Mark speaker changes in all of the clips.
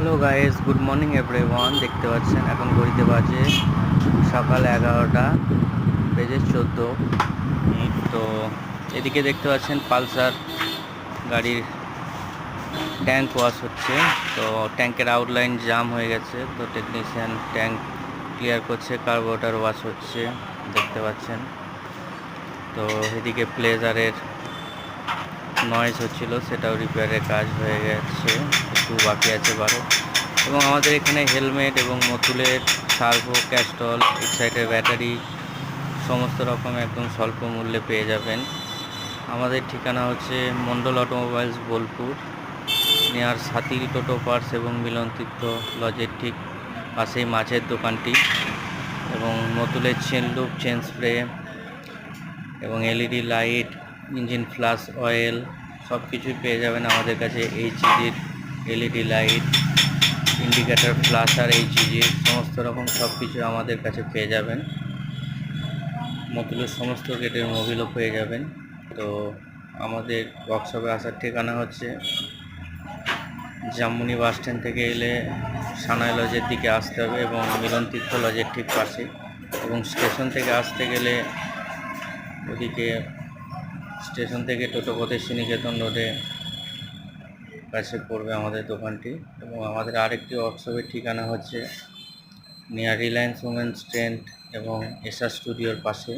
Speaker 1: Hello guys, good morning everyone. দেখতে পাচ্ছেন এখন ঘড়িতে বাজে সকাল 11টা বেজে 14 মিনিট। তো এদিকে দেখতে পাচ্ছেন পালসার গাড়ির ট্যাঙ্ক ওয়াশ হচ্ছে। তো ট্যাঙ্কের আউটলাইন জাম হয়ে গেছে, তো টেকনিশিয়ান ট্যাঙ্ক ক্লিয়ার করছে, কার্বোরেটর ওয়াশ হচ্ছে দেখতে পাচ্ছেন। তো এদিকে প্লেজারের নয়েজ হচ্ছিল, সেটাও রিপেয়ারের কাজ হয়ে গেছে, একটু বাকি আছে বারো। এবং আমাদের এখানে হেলমেট এবং মতুলের সার্ভো, ক্যাস্টল, এক্সাইটের ব্যাটারি সমস্ত রকম একদম স্বল্প মূল্যে পেয়ে যাবেন। আমাদের ঠিকানা হচ্ছে মণ্ডল অটোমোবাইলস, বোলপুর, নিয়ার সাথী টোটো পার্টস এবং মিলন তীর্থ লজের ঠিক পাশেই মাছের দোকানটি। এবং মতুলের চেন লুপ, চেন স্প্রে এবং LED light, engine flush oil সব কিছুই পেয়ে যাবেন আমাদের কাছে। এইচইডির এলইডি লাইট, ইন্ডিকেটর, ফ্লাশার, এইচইডির সমস্ত রকম সব কিছু আমাদের কাছে পেয়ে যাবেন। মতুলের সমস্ত গেটের মোবিলও পেয়ে যাবেন। তো আমাদের ওয়ার্কশপে আসার ঠিকানা হচ্ছে জামমুনি বাস স্ট্যান্ড থেকে এলে সানাই লজের দিকে আসতে হবে এবং মিলন তীর্থ লজের ঠিক পাশে। এবং স্টেশন থেকে আসতে গেলে ওদিকে স্টেশন থেকে টোটোপথে শ্রীনিকেতন রোডে কাছে পড়বে আমাদের দোকানটি। এবং আমাদের আরেকটি ওয়ার্কশপের ঠিকানা হচ্ছে নিয়ার রিলায়েন্স উমেন্স ট্রেন্ড এবং এসআর স্টুডিওর পাশে।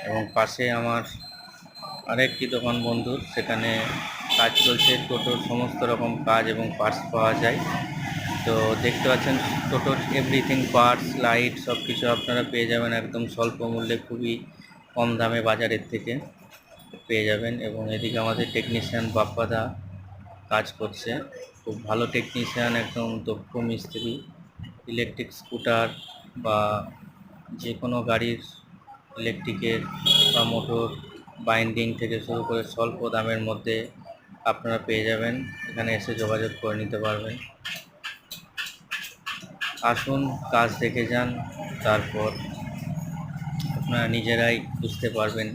Speaker 1: এবং পাশে আমার আরেকটি দোকান বন্ধুর, সেখানে কাজ চলছে, টোটোর সমস্ত রকম কাজ এবং পার্টস পাওয়া যায়। তো দেখতে পাচ্ছেন টোটোর এভরিথিং পার্টস, লাইট সব কিছু আপনারা পেয়ে যাবেন একদম স্বল্প মূল্যে, খুবই কম দামে বাজারের থেকে পেয়ে যাবেন। এবং এদিকে আমাদের টেকনিশিয়ান বাপ্পাদা কাজ করছে, খুব ভালো টেকনিশিয়ান, একদম দক্ষ মিস্ত্রি। ইলেকট্রিক স্কুটার বা যে কোনো গাড়ির ইলেকট্রিকের বা মোটর বাইন্ডিং থেকে শুরু করে স্বল্প দামের মধ্যে আপনারা পেয়ে যাবেন, এখানে এসে যোগাযোগ করে নিতে পারবেন। আসুন, কাজ দেখে যান, তারপর আপনারা নিজেরাই বুঝতে পারবেন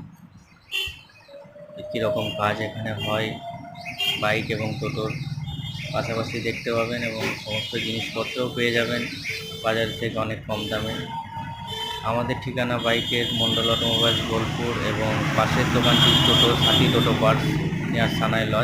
Speaker 1: কীরকম কাজ এখানে হয়। বাইক এবং টোটোর পাশাপাশি দেখতে পাবেন এবং সমস্ত জিনিসপত্রও পেয়ে যাবেন বাজার থেকে অনেক কম দামে। আমাদের ঠিকানা বাইকের মণ্ডল অটোমোবাইলস, বোলপুর, এবং পাশের দোকানটি টোটো সাথী টোটো পার্টস, নিয়ার সানাই লজ।